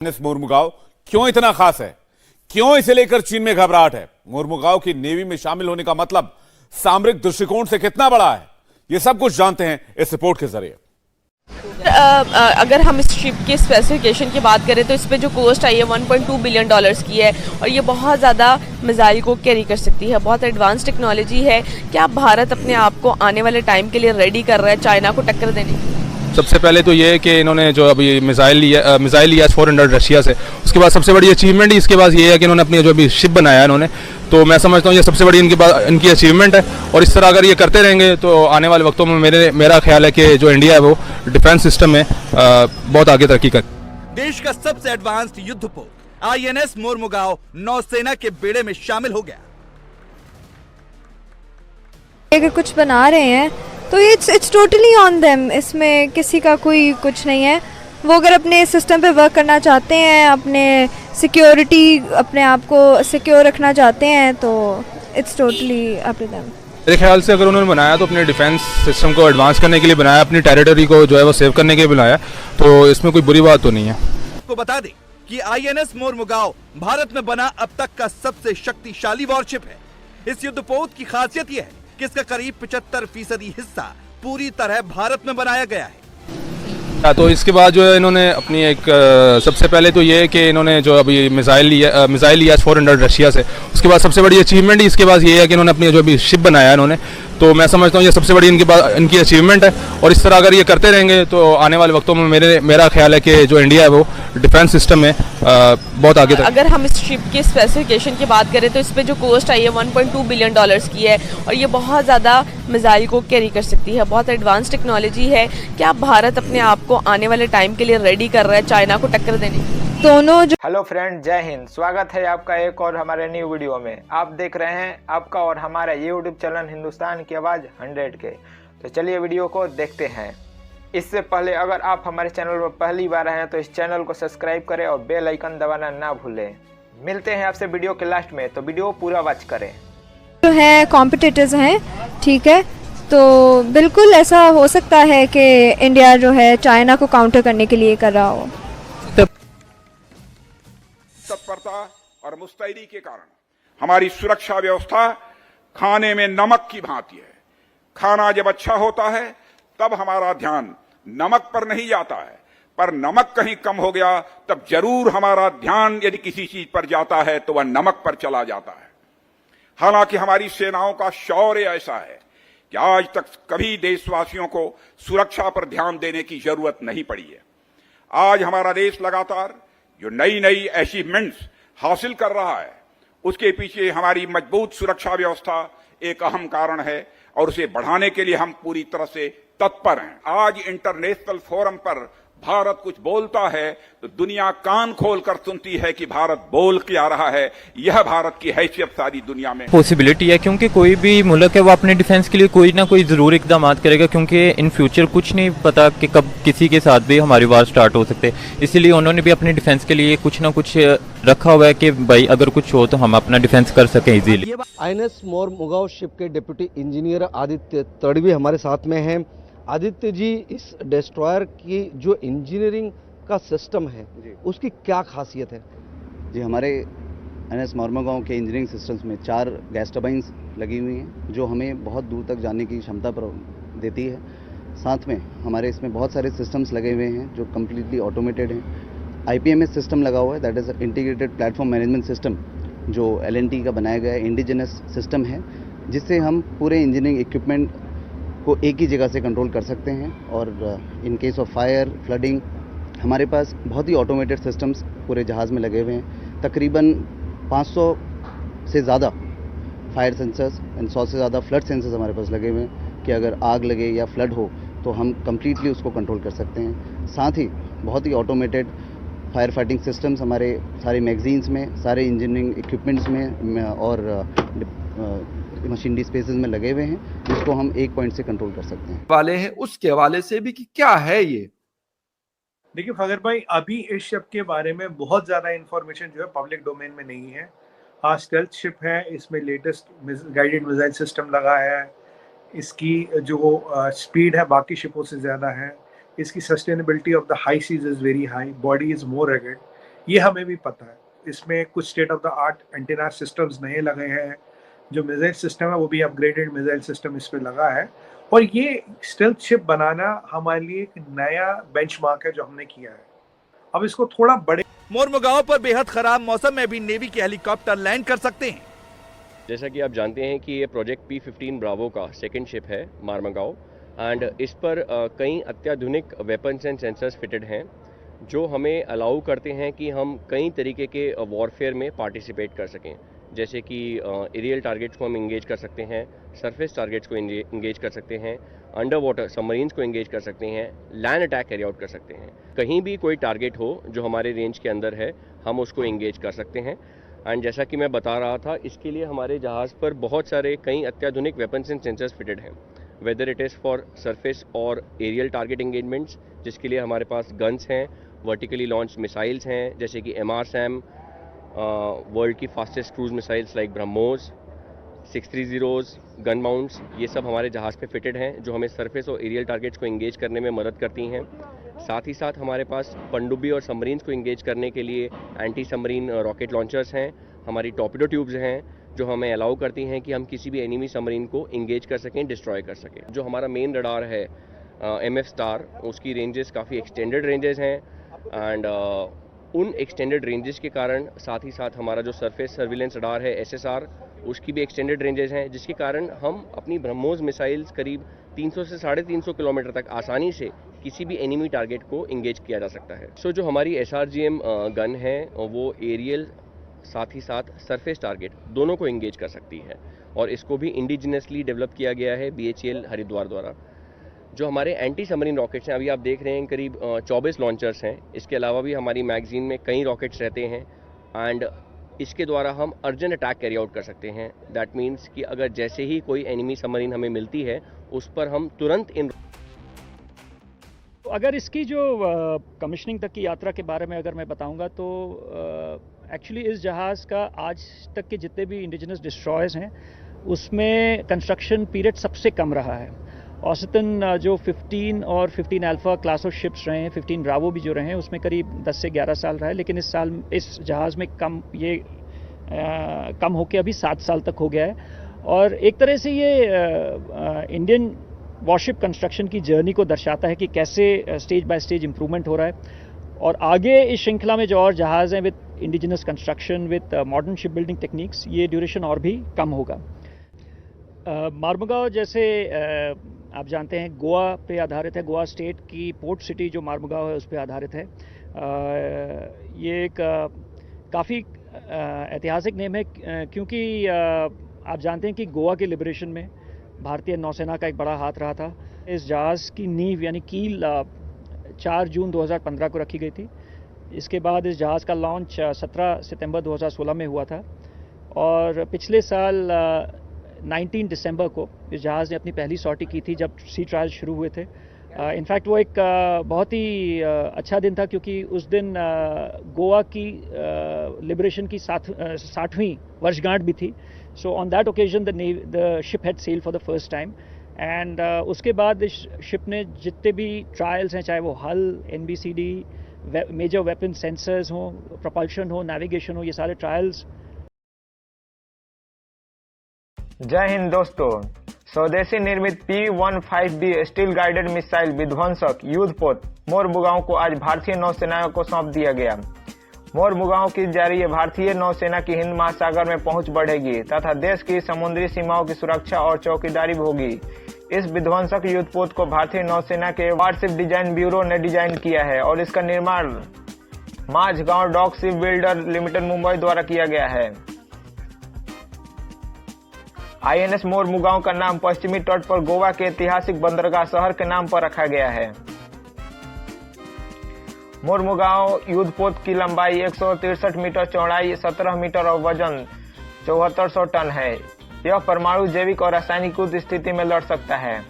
मुर्मुगाव क्यों इतना खास है? क्यों इसे लेकर चीन में घबराहट है? मुर्मुगाव की नेवी में शामिल होने का मतलब सामरिक दृष्टिकोण से कितना बड़ा है? ये सब कुछ जानते हैं इस रिपोर्ट के जरिए। अगर हम इस शिप के स्पेसिफिकेशन की बात करें तो इस पे जो कॉस्ट आई है 1.2 बिलियन डॉलर्स की है और ये बहुत ज़्यादा मिसाइल को कैरी कर सकती है। बहुत एडवांस टेक्नोलॉजी है। क्या भारत अपने आप को आने वाले टाइम के लिए रेडी कर रहा है चाइना को टक्कर देने की? सबसे पहले तो ये है कि इन्होंने जो अभी मिसाइल लिया S-400 रशिया से, उसके बाद सबसे बड़ी अचीवमेंट इसके बाद ये है कि इन्होंने अपनी जो अभी शिप बनाया है इन्होंने, तो मैं समझता हूँ ये सबसे बड़ी इनकी अचीवमेंट है। और इस तरह अगर ये करते रहेंगे तो आने वाले वक्तों में मेरा ख्याल है कि जो इंडिया है वो डिफेंस सिस्टम में बहुत आगे तरक्की कर। देश का सबसे एडवांस्ड युद्धपोत INS मोरमुगाव नौसेना के बेड़े में शामिल हो गया। अगर कुछ बना रहे हैं तो इट्स टोटली ऑन देम, इसमें किसी का कोई कुछ नहीं है। वो अगर अपने सिस्टम पे वर्क करना चाहते हैं, अपने सिक्योरिटी अपने आप को सिक्योर रखना चाहते हैं तो it's totally up to them. मेरे ख्याल से अगर उन्होंने बनाया तो अपने डिफेंस सिस्टम को एडवांस करने के लिए बनाया, अपनी टेरिटरी को जो है वो सेव करने के लिए बनाया, तो इसमें कोई बुरी बात तो नहीं है। आपको बता दें कि INS मोरमुगाव भारत में बना अब तक का सबसे शक्तिशाली वॉरशिप है। इस युद्धपोत की खासियत यह है कि इसका करीब 75% हिस्सा पूरी तरह भारत में बनाया गया है। तो इसके बाद जो है इन्होंने अपनी एक सबसे पहले तो ये है कि इन्होंने जो अभी मिसाइल लिया S-400 रशिया से, उसके बाद सबसे बड़ी अचीवमेंट इसके बाद ये है कि इन्होंने अपनी जो अभी शिप बनाया है इन्होंने, तो मैं समझता हूँ ये सबसे बड़ी इनकी अचीवमेंट है। और इस तरह अगर ये करते रहेंगे तो आने वाले वक्तों में मेरा ख्याल है कि जो इंडिया है वो डिफेंस सिस्टम में बहुत आगे तक। अगर हम इस शिप के स्पेसिफिकेशन की बात करें तो इस पे जो कॉस्ट आई है 1.2 बिलियन डॉलर्स की है और ये बहुत ज़्यादा मिसाइल को कैरी कर सकती है। बहुत एडवांस टेक्नोलॉजी है। क्या भारत अपने आप को आने वाले टाइम के लिए रेडी कर रहा है चाइना को टक्कर देने की? दोनों जो हेलो फ्रेंड, जय हिंद। स्वागत है आपका एक और हमारे न्यू वीडियो में। आप देख रहे हैं आपका और हमारा यूट्यूब चैनल हिंदुस्तान की आवाज़ 100K। तो चलिए वीडियो को देखते हैं। इससे पहले अगर आप हमारे चैनल पर पहली बार आए हैं तो इस चैनल को सब्सक्राइब करें और बेल आइकन दबाना ना भूलें। मिलते हैं आपसे वीडियो के लास्ट में, तो वीडियो पूरा वॉच करें। जो है कॉम्पिटिटर्स हैं, ठीक है, तो बिल्कुल ऐसा हो सकता है कि इंडिया जो है चाइना को काउंटर करने के लिए कर रहा हो। तत्परता और मुस्तैदी के कारण हमारी सुरक्षा व्यवस्था खाने में नमक की भांति है। खाना जब अच्छा होता है तब हमारा ध्यान नमक पर नहीं जाता है, पर नमक कहीं कम हो गया तब जरूर हमारा ध्यान यदि किसी चीज पर जाता है तो वह नमक पर चला जाता है। हालांकि हमारी सेनाओं का शौर्य ऐसा है कि आज तक कभी देशवासियों को सुरक्षा पर ध्यान देने की जरूरत नहीं पड़ी है। आज हमारा देश लगातार जो नई नई अचीवमेंट्स हासिल कर रहा है उसके पीछे हमारी मजबूत सुरक्षा व्यवस्था एक अहम कारण है और उसे बढ़ाने के लिए हम पूरी तरह से तत्पर हैं। आज इंटरनेशनल फोरम पर भारत कुछ बोलता है तो दुनिया कान खोल कर सुनती है कि भारत बोल के आ रहा है। यह भारत की हैसियत सारी दुनिया में पॉसिबिलिटी है, क्योंकि कोई भी मुल्क है वो अपने डिफेंस के लिए कोई ना कोई ज़रूर इकदाम करेगा, क्योंकि इन फ्यूचर कुछ नहीं पता कि कब किसी के साथ भी हमारी वार स्टार्ट हो सकते हैं। इसीलिए उन्होंने भी अपने डिफेंस के लिए कुछ ना कुछ रखा हुआ है कि भाई अगर कुछ हो तो हम अपना डिफेंस कर सकें इजीली। INS मोरमुगाव शिप के डिप्टी इंजीनियर आदित्य तड़वी हमारे साथ में हैं। आदित्य जी, इस डिस्ट्रॉयर की जो इंजीनियरिंग का सिस्टम है उसकी क्या खासियत है? जी, हमारे INS मोरमुगाव के इंजीनियरिंग सिस्टम्स में 4 गैस टर्बाइंस लगी हुई हैं जो हमें बहुत दूर तक जाने की क्षमता देती है। साथ में हमारे इसमें बहुत सारे सिस्टम्स लगे हुए हैं जो कम्प्लीटली ऑटोमेटेड हैं। IPMS सिस्टम लगा हुआ है, that is integrated platform management system, जो L&T का बनाया गया इंडिजिनस सिस्टम है, जिससे हम पूरे इंजीनियरिंग इक्विपमेंट को एक ही जगह से कंट्रोल कर सकते हैं। और in case of fire, flooding, हमारे पास बहुत ही ऑटोमेटेड सिस्टम्स पूरे जहाज़ में लगे हुए हैं। तकरीबन 500 से ज़्यादा फायर सेंसर्स एंड 100 से ज़्यादा फ्लड सेंसर्स हमारे पास लगे हुए हैं कि अगर आग लगे या फ्लड हो तो हम कम्प्लीटली उसको कंट्रोल कर सकते हैं। साथ ही बहुत ही ऑटोमेटेड फायर फाइटिंग सिस्टम्स हमारे सारे मैगजीन्स में, सारे इंजीनियरिंग इक्विपमेंट्स में और मशीनरी स्पेसेस में लगे हुए हैं, जिसको हम एक पॉइंट से कंट्रोल कर सकते हैं। वाले हैं उसके हवाले से भी कि क्या है ये। देखिए फगर भाई, अभी इस शिप के बारे में बहुत ज़्यादा इंफॉर्मेशन जो है पब्लिक डोमेन में नहीं है। हाँ, स्टेल्थ शिप है, इसमें लेटेस्ट गाइडेड मिसाइल सिस्टम लगा है, इसकी जो स्पीड है बाकी शिपों से ज़्यादा है, इसकी sustainability of the high seas is very high, body is more rugged, ये हमें भी पता है। इसमें कुछ state of the art antenna systems नए लगे हैं, जो मिसाइल सिस्टम है वो भी अपग्रेडेड मिसाइल सिस्टम इस पे लगा है, और ये स्टेल्थ शिप बनाना हमारे लिए एक नया बेंचमार्क है जो हमने किया है। अब इसको थोड़ा बड़े मोरमुगांव पर बेहद खराब मौसम में भी नेवी के हेलीकॉप्टर लैंड कर सकते हैं। जैसा कि आप जानते हैं कि ये प्रोजेक्ट P-15 ब्रावो का सेकंड शिप है मारमुगांव, एंड इस पर कई अत्याधुनिक वेपन्स एंड सेंसर्स फिटेड हैं जो हमें अलाउ करते हैं कि हम कई तरीके के वॉरफेयर में पार्टिसिपेट कर सकें। जैसे कि एरियल टारगेट्स को हम इंगेज कर सकते हैं, सरफेस टारगेट्स को इंगेज कर सकते हैं, अंडर वाटर सबमरीन्स को इंगेज कर सकते हैं, लैंड अटैक कैरी आउट कर सकते हैं। कहीं भी कोई टारगेट हो जो हमारे रेंज के अंदर है, हम उसको इंगेज कर सकते हैं। एंड जैसा कि मैं बता रहा था, इसके लिए हमारे जहाज़ पर बहुत सारे कई अत्याधुनिक वेपन्स एंड सेंसर्स फिटेड हैं, whether it is for surface और एरियल टारगेट इंगेजमेंट्स, जिसके लिए हमारे पास गन्स हैं, वर्टिकली लॉन्च मिसाइल्स हैं जैसे कि MRSAM, वर्ल्ड की fastest cruise missiles like BrahMos, 630s, gun mounts, ये सब हमारे जहाज़ पे फिटेड हैं जो हमें सरफेस और एरियल टारगेट्स को इंगेज करने में मदद करती हैं। साथ ही साथ हमारे पास पनडुब्बी और सबमरीन्स को इंगेज करने के लिए एंटी सबमरीन रॉकेट लॉन्चर्स हैं, हमारी टॉर्पेडो ट्यूब्स हैं जो हमें अलाउ करती हैं कि हम किसी भी एनिमी सबमरीन को इंगेज कर सकें, डिस्ट्रॉय कर सकें। जो हमारा मेन रडार है MF स्टार, उसकी रेंजेस काफ़ी एक्सटेंडेड रेंजेस हैं, एंड उन एक्सटेंडेड रेंजेस के कारण साथ ही साथ हमारा जो सरफेस सर्विलेंस रडार है SSR, उसकी भी एक्सटेंडेड रेंजेस हैं, जिसके कारण हम अपनी ब्रह्मोस मिसाइल्स करीब 300 से 350 किलोमीटर तक आसानी से किसी भी एनिमी टारगेट को इंगेज किया जा सकता है। सो जो हमारी SRGM गन है वो एरियल साथ ही साथ सरफेस टारगेट दोनों को इंगेज कर सकती है, और इसको भी इंडिजिनसली डेवलप किया गया है BHEL हरिद्वार द्वारा। जो हमारे एंटी सबमरीन रॉकेट्स हैं, अभी आप देख रहे हैं करीब 24 लॉन्चर्स हैं। इसके अलावा भी हमारी मैगजीन में कई रॉकेट्स रहते हैं, एंड इसके द्वारा हम अर्जेंट अटैक कैरी आउट कर सकते हैं। दैट मीन्स कि अगर जैसे ही कोई एनिमी सबमरीन हमें मिलती है, उस पर हम तुरंत अगर इसकी जो कमिश्निंग तक की यात्रा के बारे में अगर मैं बताऊंगा तो एक्चुअली इस जहाज़ का आज तक के जितने भी इंडिजिनस डिस्ट्रॉयर्स हैं उसमें कंस्ट्रक्शन पीरियड सबसे कम रहा है। औसतन जो 15 और 15 अल्फा क्लास ऑफ शिप्स रहे हैं, 15 ब्रावो भी जो रहे हैं, उसमें करीब 10 से 11 साल रहा है, लेकिन इस साल इस जहाज़ में कम होकर अभी 7 साल तक हो गया है। और एक तरह से ये इंडियन वॉरशिप कंस्ट्रक्शन की जर्नी को दर्शाता है कि कैसे स्टेज बाय स्टेज इम्प्रूवमेंट हो रहा है, और आगे इस श्रृंखला में जो और जहाज़ हैं with indigenous construction with modern ship building techniques, ये ड्यूरेशन और भी कम होगा। मारमुगांव जैसे आप जानते हैं गोवा पे आधारित है, गोवा स्टेट की पोर्ट सिटी जो मारमुगांव है उस पे आधारित है। ये एक काफ़ी ऐतिहासिक नेम है क्योंकि आप जानते हैं कि गोवा के लिबरेशन में भारतीय नौसेना का एक बड़ा हाथ रहा था। इस जहाज़ की नींव यानी कील 4 जून 2015 को रखी गई थी। इसके बाद इस जहाज़ का लॉन्च 17 सितंबर 2016 में हुआ था, और पिछले साल 19 दिसंबर को इस जहाज़ ने अपनी पहली सॉर्टी की थी जब सी ट्रायल शुरू हुए थे। इनफैक्ट वो एक बहुत ही अच्छा दिन था क्योंकि उस दिन गोवा की लिबरेशन की 60वीं वर्षगांठ भी थी। So on that occasion the ship had sailed for the first time, and उसके बाद इस शिप ने जितने भी ट्रायल्स हैं, चाहे वो हल, NBCD, मेजर वेपन सेंसर्स हों, प्रोपल्शन हो, नेविगेशन हो, ये सारे ट्रायल्स। जय हिंद दोस्तों। स्वदेशी निर्मित P-15B स्टील गाइडेड मिसाइल विध्वंसक युद्धपोत मोरमुगांव को आज भारतीय नौसेना को सौंप दिया गया। मोरमुगांव की जरिए भारतीय नौसेना की हिंद महासागर में पहुंच बढ़ेगी तथा देश की समुद्री सीमाओं की सुरक्षा और चौकीदारी होगी। इस विध्वंसक युद्धपोत को भारतीय नौसेना के वारशिप डिजाइन ब्यूरो ने डिजाइन किया है और इसका निर्माण Mazagon dock ship builder limited Mumbai द्वारा किया गया है। INS मोरमुगांव का नाम पश्चिमी तट पर गोवा के ऐतिहासिक बंदरगाह शहर के नाम पर रखा गया है। मोरमुगांव युद्धपोत की लंबाई 163 मीटर, चौड़ाई 17 मीटर और वजन 7400 टन है। यह परमाणु, जैविक और रासायनिक स्थिति में लड़ सकता है।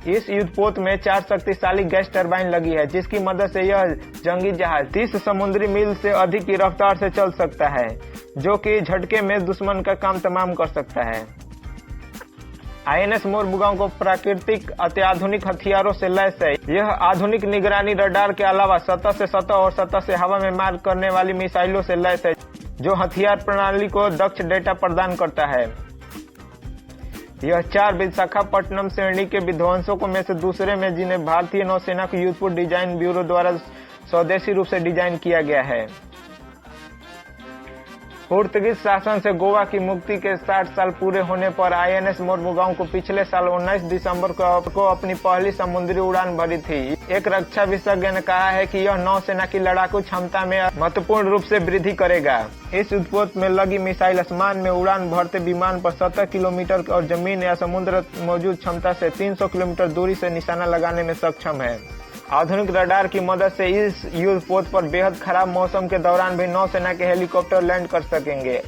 इस युद्धपोत में 4 शक्तिशाली गैस टरबाइन लगी है जिसकी मदद से यह जंगी जहाज 30 समुद्री मील से अधिक की रफ्तार से चल सकता है, जो कि झटके में दुश्मन का काम तमाम कर सकता है। आईएनएस मोरमुगांव को प्राकृतिक अत्याधुनिक हथियारों से लैस है। यह आधुनिक निगरानी रडार के अलावा सतह से सतह और सतह से हवा में मार करने वाली मिसाइलों से लैस है, जो हथियार प्रणाली को दक्ष डेटा प्रदान करता है। यह 4 विशाखापट्टनम श्रेणी के विध्वंसकों में से दूसरे में जिन्हें भारतीय नौसेना के युद्धपोत डिजाइन ब्यूरो द्वारा स्वदेशी रूप से डिजाइन किया गया है। पुर्तगीज शासन से गोवा की मुक्ति के 60 साल पूरे होने पर आईएनएस मोरमुगांव को पिछले साल 19 दिसंबर को अपनी पहली समुद्री उड़ान भरी थी। एक रक्षा विशेषज्ञ ने कहा है कि यह नौसेना की लड़ाकू क्षमता में महत्वपूर्ण रूप से वृद्धि करेगा। इस युद्धपोत में लगी मिसाइल आसमान में उड़ान भरते विमान पर 70 किलोमीटर और जमीन या समुद्र मौजूद क्षमता से 300 किलोमीटर दूरी से निशाना लगाने में सक्षम है। आधुनिक रडार की मदद से इस युद्धपोत पर बेहद खराब मौसम के दौरान भी नौसेना के हेलीकॉप्टर लैंड कर सकेंगे।